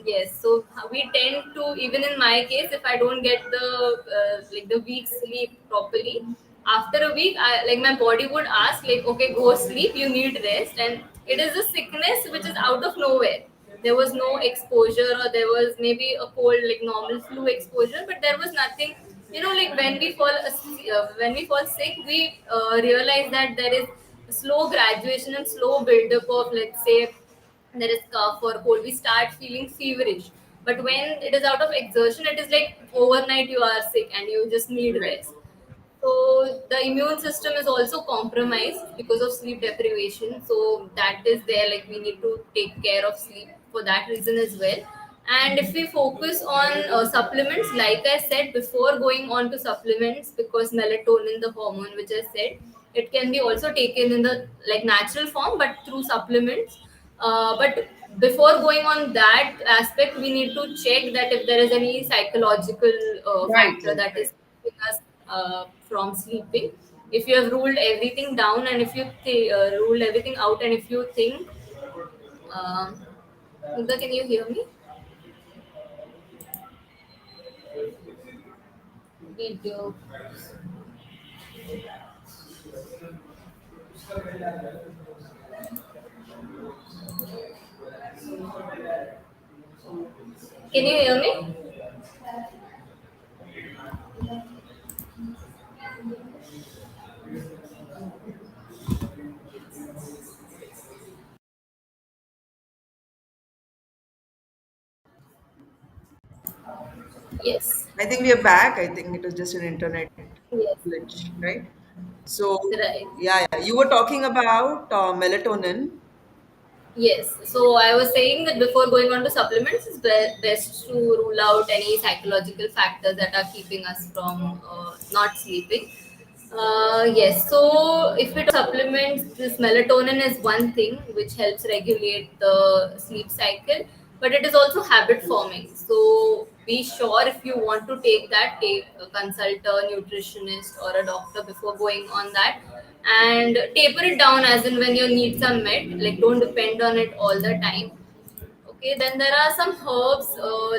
Speaker 3: yes, so we tend to, even in my case, if I don't get the week's sleep properly, after a week, like my body would ask, like, okay, go sleep, you need rest, and it is a sickness which is out of nowhere. There was no exposure, or there was maybe a cold, like normal flu exposure, but there was nothing. Like when we fall sick, we realize that there is slow graduation and slow buildup of, let's say, there is cough or cold, we start feeling feverish. But when it is out of exertion, it is like overnight you are sick and you just need
Speaker 1: Right,
Speaker 3: rest. So the immune system is also compromised because of sleep deprivation. So that is there, like we need to take care of sleep for that reason as well. And if we focus on supplements, like I said before going on to supplements, because melatonin, the hormone which I said, it can be also taken in the like natural form, but through supplements. But before going on that aspect, we need to check that if there is any psychological
Speaker 1: right,
Speaker 3: factor
Speaker 1: right,
Speaker 3: that
Speaker 1: right.
Speaker 3: is keeping us from sleeping. If you have ruled everything down, and if you ruled everything out, and if you think, um, Mugdha, can you hear me? Video. Can you hear me? Yes.
Speaker 1: I think we are back. I think it was just an internet
Speaker 3: Yes.
Speaker 1: glitch, right? So,
Speaker 3: Right.
Speaker 1: yeah, you were talking about melatonin.
Speaker 3: Yes. So I was saying that before going on to supplements, it's best to rule out any psychological factors that are keeping us from not sleeping. Yes. So if we talk supplements, this melatonin is one thing which helps regulate the sleep cycle, but it is also habit forming. So be sure, if you want to take that, consult a nutritionist or a doctor before going on that, and taper it down as in when your needs are met. Like, don't depend on it all the time. Okay, then there are some herbs,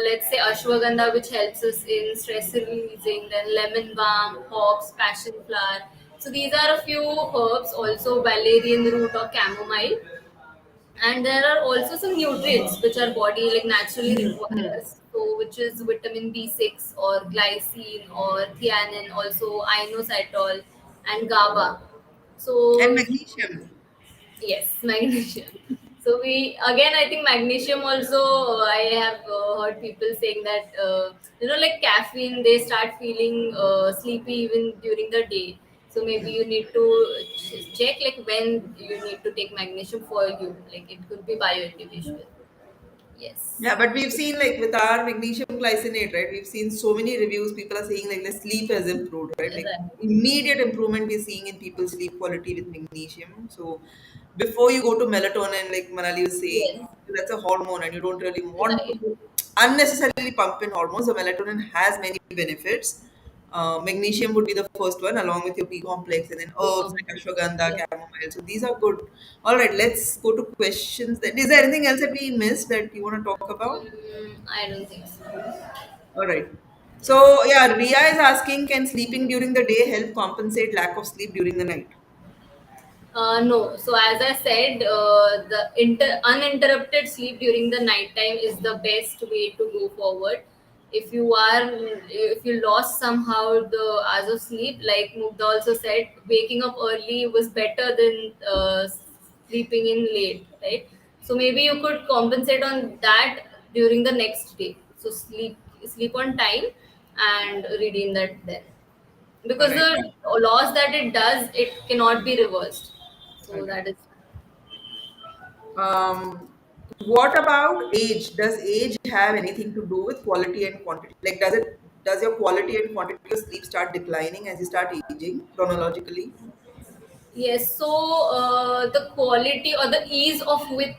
Speaker 3: let's say ashwagandha, which helps us in stress releasing, then lemon balm, hops, passion flower. So these are a few herbs, also valerian root or chamomile. And there are also some nutrients which our body like naturally requires, so which is vitamin B6 or glycine or theanine, also inositol and GABA.
Speaker 1: And
Speaker 3: So
Speaker 1: magnesium.
Speaker 3: yes, magnesium. So we again, I think magnesium also. I have heard people saying that like caffeine, they start feeling sleepy even during the day. So maybe you need to check like when you need to take magnesium for you. Like it could be bioindividual. Yes.
Speaker 1: Yeah, but we've seen like with our magnesium glycinate, right? We've seen so many reviews. People are saying like the sleep has improved, right? Like
Speaker 3: Right.
Speaker 1: immediate improvement we're seeing in people's sleep quality with magnesium. So before you go to melatonin, like Manali was
Speaker 3: Yes.
Speaker 1: saying, that's a hormone and you don't really want
Speaker 3: Right.
Speaker 1: to unnecessarily pump in hormones. So melatonin has many benefits. Magnesium would be the first one, along with your B complex, and then herbs like ashwagandha,
Speaker 3: Yes.
Speaker 1: chamomile. So these are good. All right, let's go to questions. Then, is there anything else that we missed that you want to talk about?
Speaker 3: I don't think so.
Speaker 1: All right. So yeah, Ria is asking, can sleeping during the day help compensate lack of sleep during the night?
Speaker 3: No. So as I said, the uninterrupted sleep during the night time is the best way to go forward. If you lost somehow the hours of sleep, like Mugdha also said, waking up early was better than sleeping in late, right? So maybe you could compensate on that during the next day. So sleep on time and redeem that then,
Speaker 1: All
Speaker 3: because
Speaker 1: right.
Speaker 3: the loss that it does, it cannot be reversed.
Speaker 1: All
Speaker 3: So
Speaker 1: right.
Speaker 3: that is.
Speaker 1: What about age? Does age have anything to do with quality and quantity? Like, does your quality and quantity of sleep start declining as you start aging chronologically?
Speaker 3: Yes, so the quality or the ease of with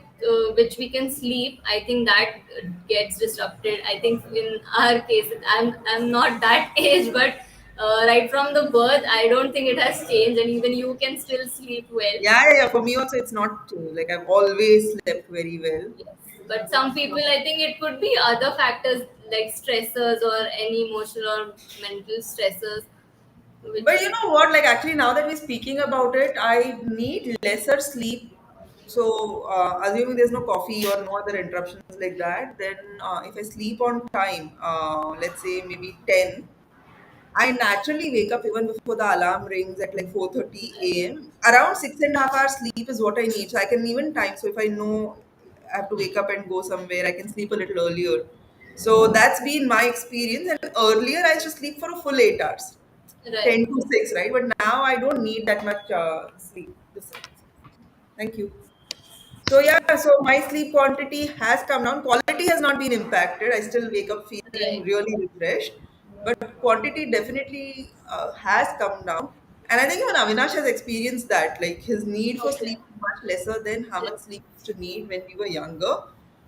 Speaker 3: which we can sleep, I think that gets disrupted. I think in our case, I'm not that age, but right from the birth, I don't think it has changed, and even you can still sleep well.
Speaker 1: Yeah, yeah, yeah. For me also, it's not true. Like I've always slept very well.
Speaker 3: Yes, but some people, I think it could be other factors like stressors or any emotional or mental stressors,
Speaker 1: But
Speaker 3: which
Speaker 1: you know what? Like actually, now that we're speaking about it, I need lesser sleep. So, assuming there's no coffee or no other interruptions like that, then if I sleep on time, let's say maybe 10, I naturally wake up even before the alarm rings at like 4:30 a.m. Around 6.5 hours sleep is what I need. So I can even time. So if I know I have to wake up and go somewhere, I can sleep a little earlier. So that's been my experience. And earlier I used to sleep for a full 8 hours,
Speaker 3: right.
Speaker 1: 10 to 6, right? But now I don't need that much sleep. Thank you. So yeah, so my sleep quantity has come down. Quality has not been impacted. I still wake up feeling
Speaker 3: Right.
Speaker 1: really refreshed, but quantity definitely has come down. And I think even Avinash has experienced that. Like his need for
Speaker 3: Okay.
Speaker 1: sleep is much lesser than how
Speaker 3: Yes.
Speaker 1: much sleep we used to need when we were younger,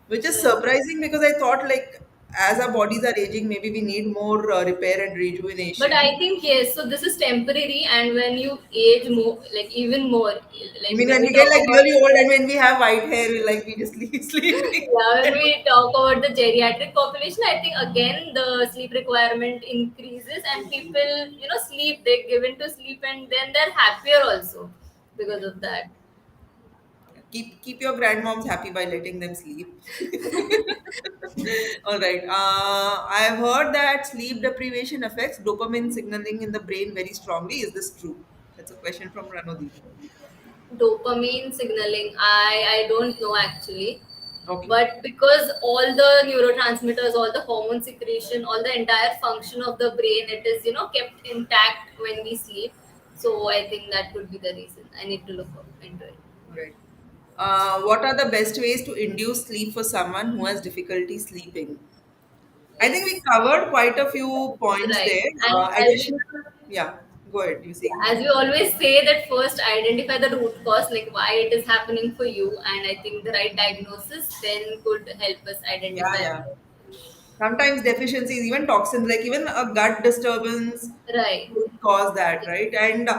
Speaker 1: which is
Speaker 3: Right.
Speaker 1: surprising because I thought like as our bodies are aging, maybe we need more repair and
Speaker 3: But
Speaker 1: rejuvenation.
Speaker 3: I think yes, so this is temporary, and when you age more, like even more,
Speaker 1: I
Speaker 3: like
Speaker 1: mean,
Speaker 3: when
Speaker 1: when
Speaker 3: we
Speaker 1: we get
Speaker 3: talk
Speaker 1: like
Speaker 3: about
Speaker 1: really old and when we have white hair, we like we just sleep sleeping.
Speaker 3: yeah, when we talk about the geriatric population, I think again the sleep requirement increases, and people sleep, they give into sleep, and then they're happier also because of that.
Speaker 1: Keep your grandmoms happy by letting them sleep. All right. I've heard that sleep deprivation affects dopamine signaling in the brain very strongly. Is this true? That's a question from Ranodip.
Speaker 3: Dopamine signaling, I don't know actually,
Speaker 1: Okay.
Speaker 3: but because all the neurotransmitters, all the hormone secretion, all the entire function of the brain, it is kept intact when we sleep. So I think that could be the reason. I need to look into it.
Speaker 1: All right. What are the best ways to induce sleep for someone who has difficulty sleeping? I think we
Speaker 3: Yes,
Speaker 1: covered quite a few points
Speaker 3: right.
Speaker 1: there.
Speaker 3: And
Speaker 1: Additional, yeah, go ahead. You saying
Speaker 3: as
Speaker 1: something?
Speaker 3: we always say, that first identify the root cause, like why it is happening for you, and I think the right diagnosis then could help us
Speaker 1: Yeah,
Speaker 3: identify.
Speaker 1: yeah. Sometimes deficiencies, even toxins, like even a gut disturbance
Speaker 3: Right.
Speaker 1: could cause that, right? And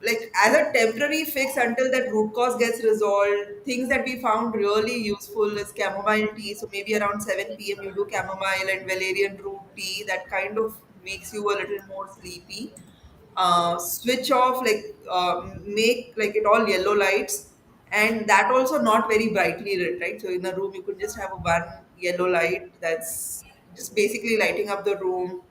Speaker 1: like as a temporary fix until that root cause gets resolved, things that we found really useful is chamomile tea. So maybe around 7 p.m. you do chamomile and valerian root tea. That kind of makes you a little more sleepy. Switch off, like make like it all yellow lights, and that also not very brightly lit, right? So in a room you could just have a one yellow light that's just basically lighting up the room.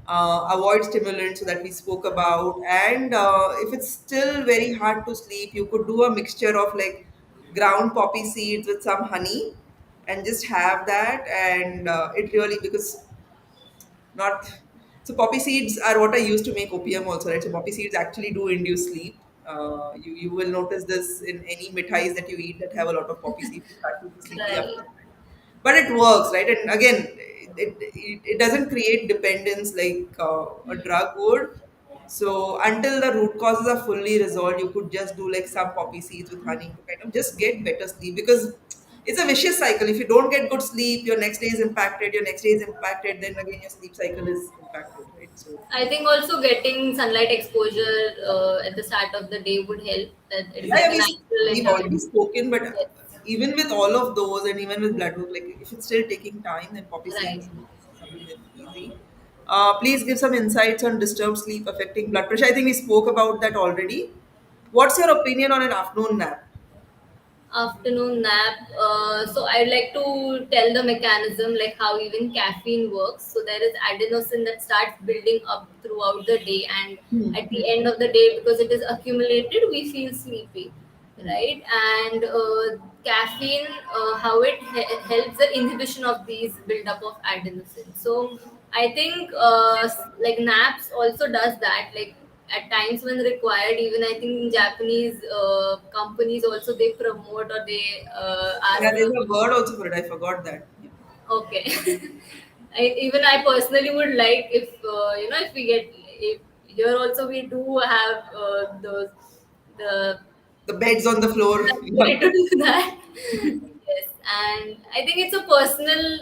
Speaker 1: Avoid stimulants, so that we spoke about. And if it's still very hard to sleep, you could do a mixture of like ground poppy seeds with some honey and just have that. And it really, because not, so poppy seeds are what I use to make opium also, right? So poppy seeds actually do induce sleep. You will notice this in any mithais that you eat that have a lot of poppy seeds. You start feeling sleepy after
Speaker 3: Right.
Speaker 1: that. But it works, right? And again, it doesn't create dependence like a drug would. So until the root causes are fully resolved, you could just do like some poppy seeds with honey to kind of just get better sleep, because it's a vicious cycle. If you don't get good sleep, your next day is impacted, your next day is impacted, then again your sleep cycle is impacted, right? So
Speaker 3: I think also getting sunlight exposure at the start of the day would help. That it is
Speaker 1: yeah,
Speaker 3: like
Speaker 1: yeah,
Speaker 3: a natural
Speaker 1: we've already
Speaker 3: inhibitor.
Speaker 1: spoken, but
Speaker 3: Yes.
Speaker 1: even with all of those and even with blood work, like if it's still taking time, then poppy
Speaker 3: Right.
Speaker 1: seeds is something very easy. Please give some insights on disturbed sleep affecting blood pressure. I think we spoke about that already. What's your opinion on an afternoon nap?
Speaker 3: Afternoon nap. So I'd like to tell the mechanism, like how even caffeine works. So there is adenosine that starts building up throughout the day, and at the end of the day, because it is accumulated, we feel sleepy, right? And caffeine, how it helps the inhibition of these buildup of adenosine. So I think like naps also does that. Like at times when required, even I think in Japanese companies also they promote or they
Speaker 1: Yeah,
Speaker 3: ask
Speaker 1: there's
Speaker 3: you.
Speaker 1: a word also for it. I forgot that. Yeah.
Speaker 3: Okay. Even I personally would like if if we get if here also we do have those the
Speaker 1: The beds on the floor.
Speaker 3: way to do that. Yes, and I think it's a personal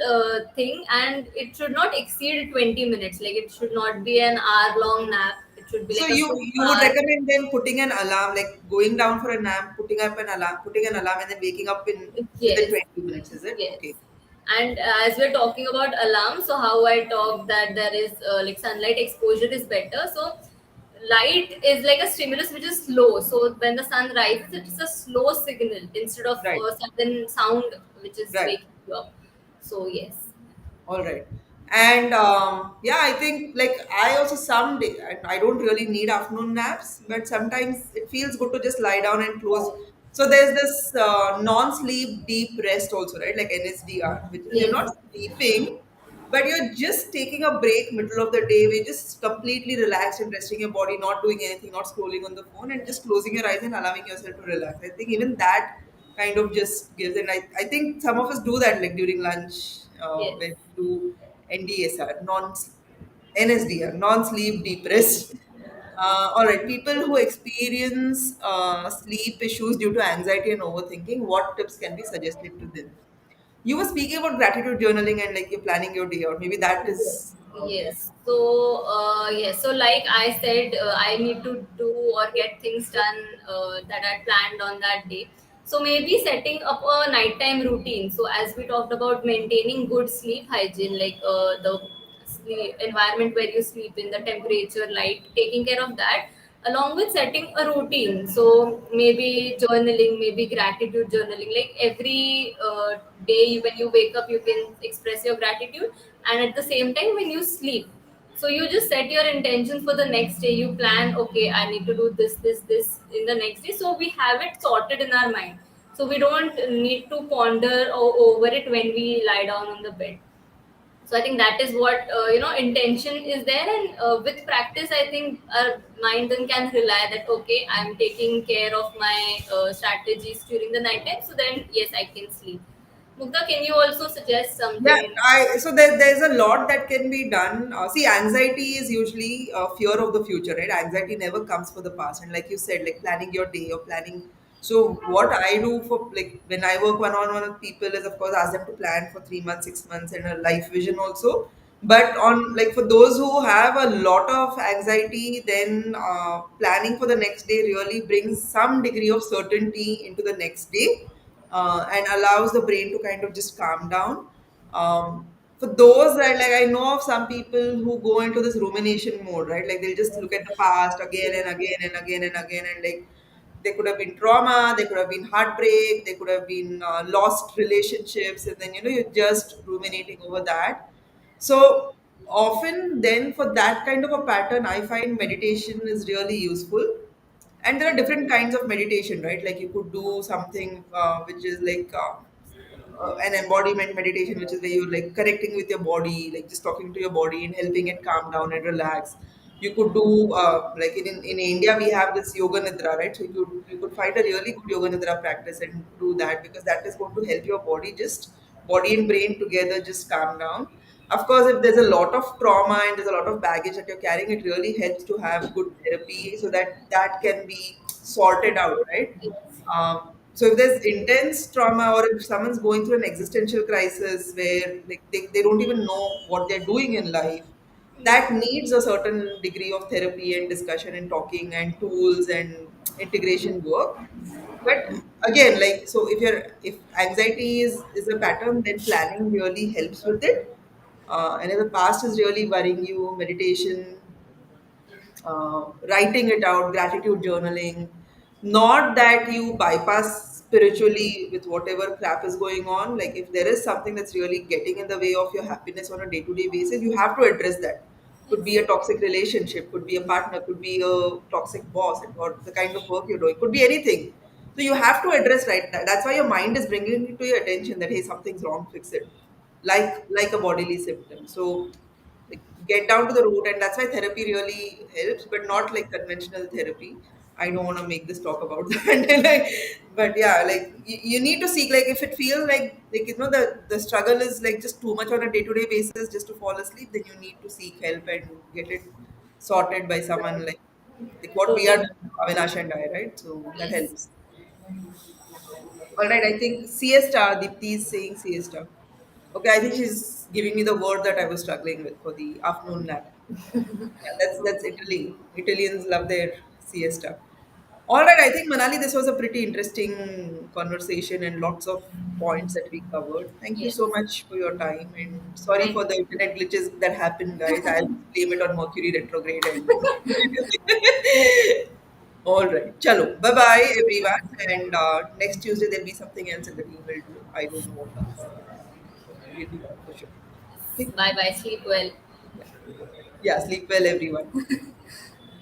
Speaker 3: thing, and it should not exceed 20 minutes. Like it should not be an hour long nap. It should be
Speaker 1: So
Speaker 3: like a
Speaker 1: you would
Speaker 3: super.
Speaker 1: recommend then putting an alarm, like going down for a nap, putting an alarm, and then waking up in within
Speaker 3: Yes,
Speaker 1: 20 minutes. Is it
Speaker 3: yes.
Speaker 1: okay?
Speaker 3: And as we're talking about alarm, so how I talked that there is like sunlight exposure is better. So light is like a stimulus which is slow. So when the sun rises, it's a slow signal instead of
Speaker 1: Right.
Speaker 3: sudden sound which is
Speaker 1: Right.
Speaker 3: waking you up. So yes,
Speaker 1: All right. And yeah, I think like I also someday I don't really need afternoon naps, but sometimes it feels good to just lie down and close. So there's this non-sleep deep rest also, right? Like NSDR, which is you're
Speaker 3: yes,
Speaker 1: not sleeping, but you're just taking a break middle of the day. We're just completely relaxed and resting your body, not doing anything, not scrolling on the phone, and just closing your eyes and allowing yourself to relax. I think even that kind of just gives, and I think some of us do that like during lunch
Speaker 3: yes.
Speaker 1: when we do NDSR, NSDR, non-sleep deep rest. All right, people who experience sleep issues due to anxiety and overthinking, what tips can be suggested to them? You were speaking about gratitude journaling and like you're planning your day out. Maybe that is okay.
Speaker 3: Yes. So, yes. So, like I said, I need to do or get things done that I planned on that day. So, maybe setting up a nighttime routine. So, as we talked about maintaining good sleep hygiene, like the sleep environment where you sleep in, the temperature, light, taking care of that, along with setting a routine. So, maybe journaling, maybe gratitude journaling. Like every day when you wake up, you can express your gratitude, and at the same time when you sleep, so you just set your intentions for the next day. You plan, okay, I need to do this in the next day, so we have it sorted in our mind, so we don't need to ponder over it when we lie down on the bed. So I think that is what intention is there, and with practice I think our mind then can rely that okay, I'm taking care of my strategies during the night time, so then yes, I can sleep. Mukta, can you also suggest
Speaker 1: Yeah,
Speaker 3: something?
Speaker 1: there's a lot that can be done. See, anxiety is usually fear of the future, right? Anxiety never comes for the past, and like you said, like planning your day or planning. So what I do for like when I work one on one with people is of course ask them to plan for 3 months, 6 months, and a life vision also. But on like for those who have a lot of anxiety, then planning for the next day really brings some degree of certainty into the next day and allows the brain to kind of just calm down. For those that like I know of some people who go into this rumination mode, right? Like they'll just look at the past again and again and again and again, and like they could have been trauma, they could have been heartbreak, they could have been lost relationships, and then you're just ruminating over that. So often, then for that kind of a pattern, I find meditation is really useful. And there are different kinds of meditation, right? Like you could do something which is like an embodiment meditation, which is where you're like connecting with your body, like just talking to your body and helping it calm down and relax. You could do like in India we have this yoga nidra, right? So you could find a really good yoga nidra practice and do that, because that is going to help your body, just body and brain together, just calm down. Of course, if there's a lot of trauma and there's a lot of baggage that you're carrying, it really helps to have good therapy so that that can be sorted out, right? So if there's intense trauma, or if someone's going through an existential crisis where like they don't even know what they're doing in life, that needs a certain degree of therapy and discussion and talking and tools and integration work. But again, like so if anxiety is a pattern, then planning really helps with it. And if the past is really worrying you, meditation, writing it out, gratitude journaling. Not that you bypass spiritually with whatever crap is going on. Like, if there is something that's really getting in the way of your happiness on a day to day basis, you have to address that. Could be
Speaker 3: Yes.
Speaker 1: a toxic relationship, could be a partner, could be a toxic boss, or the kind of work you're doing, could be anything. So, you have to address right that. That's why your mind is bringing it to your attention that, hey, something's wrong, fix it. Like a bodily symptom. So, like get down to the root, and that's why therapy really helps, but not like conventional therapy. I don't want to make this talk about that. Like, but yeah, like you need to seek, like if it feels like the struggle is like just too much on a day-to-day basis just to fall asleep, then you need to seek help and get it sorted by someone like what we are
Speaker 3: Okay.
Speaker 1: doing, Avinash and I, right? So that
Speaker 3: Yes.
Speaker 1: helps. All right, I think siesta. Dipti is saying siesta. Okay, I think she's giving me the word that I was struggling with for the afternoon nap. Yeah, that's Italy. Italians love their siesta. All right, I think Manali, this was a pretty interesting conversation and lots of points that we covered. Thank you
Speaker 3: Yes.
Speaker 1: so much for your time, and sorry
Speaker 3: Thank
Speaker 1: for the internet glitches that happened, guys. I'll blame it on Mercury retrograde and all right. Chalo. Bye bye, everyone. And next Tuesday, there'll be something else in the team will do. I don't know what else. But we'll be back for sure. Okay.
Speaker 3: Bye bye. Sleep well.
Speaker 1: Yeah. Yeah. Sleep well, everyone.